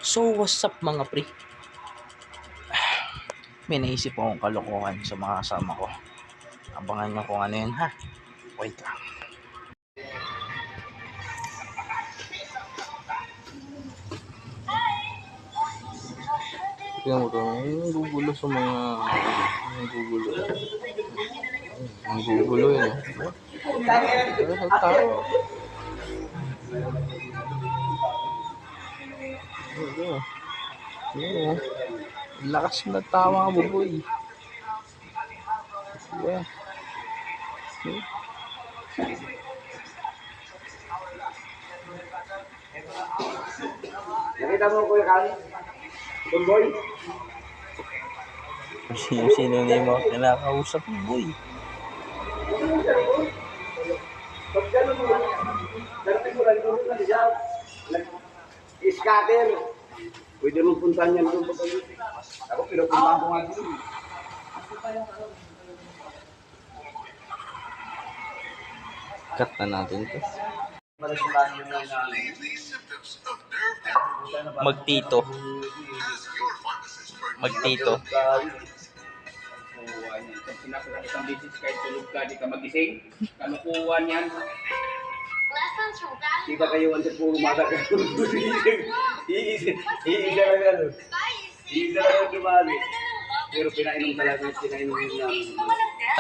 So what's up mga pre? May naisip akong kalokohan sa mga kasama ko. Abangan nyo kung ano yun ha. Wait lang. Tingnan mo to, yung gugulo sa mga... Yung gugulo. Yung gugulo yun. Pero sa tao. Oo. Lakas na tawa ka, buboy. Yeah. Nakita mo Kuya Kali? Boy? Sino na yung mga kinakausap mo, boy? Pag gano'n mo, darating mo lang siya. Scatter. Pwede mo puntahan yan doon. Ako pinupuntahan ko nga doon. Cut na natin to. Magtito. Magtito. Pinapasok isang business kahit tulog ka, di ka magising. Kanukuhan yan. Di ba kayo ang puro umaga ka? Iisa lang yan. Iisa lang yung dumali. Pero pinainom talaga, pinainom yun lang.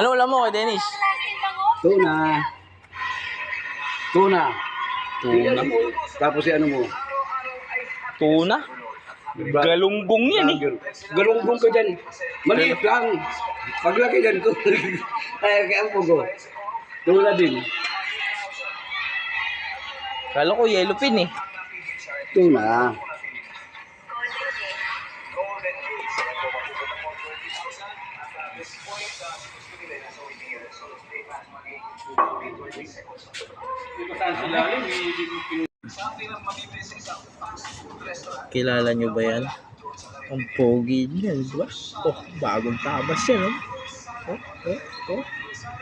Ano ulam mo kay Dennis? Tuna. Tuna. Tuna. Tapos ano mo? Tuna? Galunggong yan eh. Galunggong ka dyan. Maliit lang. Paglaki dyan ko. Ay, kaya po ko. Tuna din. Kala ko yellow pin eh. Tuna. Kilala nyo ba yan? Ang pogi niyan, di ba? Oh, bagong tabas yan, oh. Oh.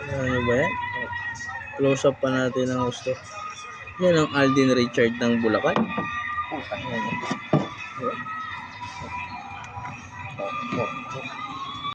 Kilala nyo ba yan? Oh. Close up pa natin ang gusto. Yan ang Alden Richard ng Bulacan. Ayan. Oh.